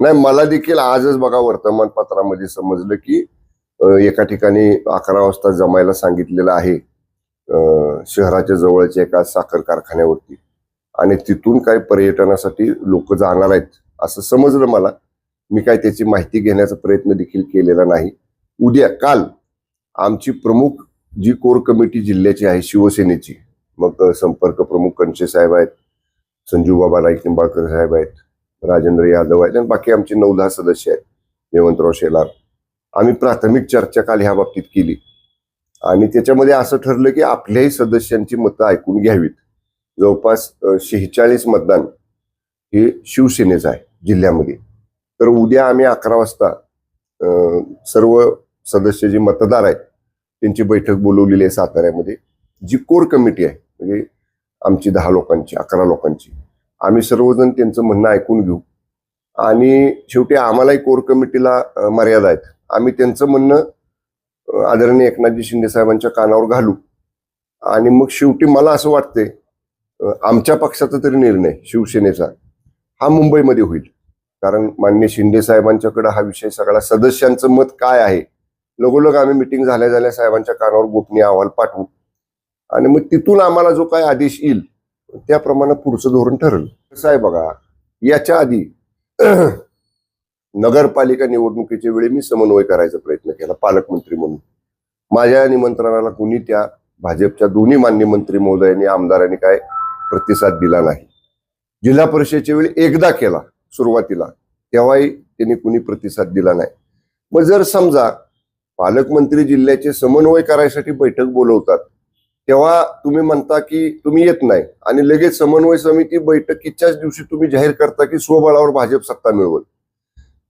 नाही, मला देखील आजच बघा वर्तमानपत्रामध्ये समजलं की एका ठिकाणी 11 वाजता जमायला सांगितलेलं आहे शहराच्या जवळच्या एका साखर कारखान्यावरती, आणि तिथून काय पर्यटनासाठी लोक जाणार आहेत असं समजलं मला. मी काय त्याची माहिती घेण्याचा प्रयत्न देखील केलेला नाही. काल आमची प्रमुख जी कोर कमिटी जिल्ह्याची आहे शिवसेनेची, मग संपर्क प्रमुख कणशे साहेब आहेत, संजू बाबा नाईक निंबाळकर साहेब आहेत, राजेंद्र यादव आहेत, आणि बाकी आमचे 9-10 सदस्य आहेत, जयवंतराव शेलार. आम्ही प्राथमिक चर्चा काल ह्या बाबतीत केली आणि त्याच्यामध्ये असं ठरलं की आपल्याही सदस्यांची मतं ऐकून घ्यावीत. जवळपास 46 मतदान हे शिवसेनेचं आहे जिल्ह्यामध्ये. तर उद्या आम्ही 11 वाजता सर्व सदस्य जे मतदार आहेत त्यांची बैठक बोलवलेली आहे साताऱ्यामध्ये. जी कोर कमिटी आहे म्हणजे आमची 10 लोकांची 11 लोकांची, आम्ही सर्वजण त्यांचं म्हणणं ऐकून घेऊ आणि शेवटी आम्हालाही कोर कमिटीला मर्यादा आहेत. आम्ही त्यांचं म्हणणं आदरणीय एकनाथजी शिंदे साहेबांच्या कानावर घालू आणि मग शेवटी मला असं वाटतंय आमच्या पक्षाचा तरी निर्णय शिवसेनेचा हा मुंबईमध्ये होईल. कारण माननीय शिंदे साहेबांच्याकडे हा विषय सगळा सदस्यांचं मत काय आहे लगोलग आम्ही मिटिंग झाल्या साहेबांच्या कानावर गोपनीय अहवाल पाठवू आणि मग तिथून आम्हाला जो काय आदेश येईल त्याप्रमाणे पुढचं धोरण ठरलं. कसं आहे बघा, याच्या आधी नगरपालिका निवडणुकीच्या वेळी मी समन्वय करायचा प्रयत्न केला पालकमंत्री म्हणून. माझ्या निमंत्रणाला कुणी त्या भाजपच्या दोन्ही मान्य मंत्री महोदयांनी आमदारांनी काय प्रतिसाद दिला नाही. जिल्हा परिषदेच्या वेळी एकदा केला सुरुवातीला, तेव्हाही त्यांनी कुणी प्रतिसाद दिला नाही. मग जर समजा पालकमंत्री जिल्ह्याचे समन्वय करायसाठी बैठक बोलवतात तेव्हा तुम्ही म्हणता की तुम्ही येत नाही आणि लगेच समन्वय समिती बैठकीच्याच दिवशी तुम्ही जाहीर करता की स्वबळावर भाजप सत्ता मिळवल.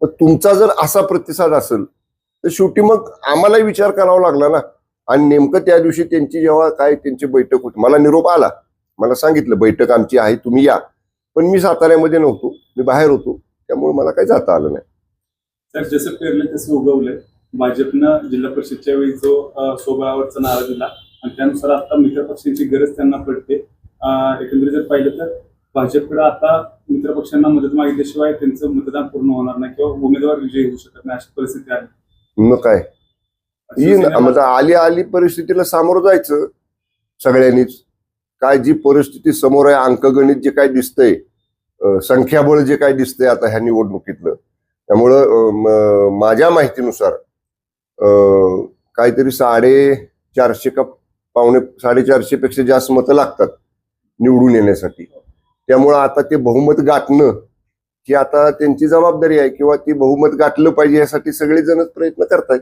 मग तुमचा जर असा प्रतिसाद असेल तर शेवटी मग आम्हालाही विचार करावा लागला ना. आणि नेमकं त्या दिवशी त्यांची जेव्हा काय त्यांची बैठक होती, मला निरोप आला, मला सांगितलं बैठक आमची आहे तुम्ही या, पण मी साताऱ्यामध्ये नव्हतो, मी बाहेर होतो, त्यामुळे मला काही जाता आलं नाही. तर जसं पेरलं तसं उगवलंय. भाजपनं जिल्हा परिषदच्या वेळी जो स्वबळावरचा नारा दिला आणि त्यानुसार आता मित्रपक्षांची गरज त्यांना पडते. एकंदरीत जर पाहिलं तर भाजपकडे आता मित्रपक्षांना मदत मागितल्याशिवाय त्यांचं मतदान पूर्ण होणार नाही किंवा उमेदवार विजयी होऊ शकत नाही अशी परिस्थिती आहे. मग काय आली परिस्थितीला सामोरं जायचं सगळ्यांनीच. काय जी परिस्थिती समोर आहे, अंकगणित जे काय दिसतंय, संख्याबळ जे काय दिसतंय आता ह्या निवडणुकीतलं, त्यामुळं माझ्या माहितीनुसार काहीतरी 450 का 450 पेक्षा जास्त मतं लागतात निवडून येण्यासाठी. त्यामुळं आता ते बहुमत गाठणं ही आता त्यांची जबाबदारी आहे किंवा ती बहुमत गाठलं पाहिजे यासाठी सगळेजणच प्रयत्न करतायत.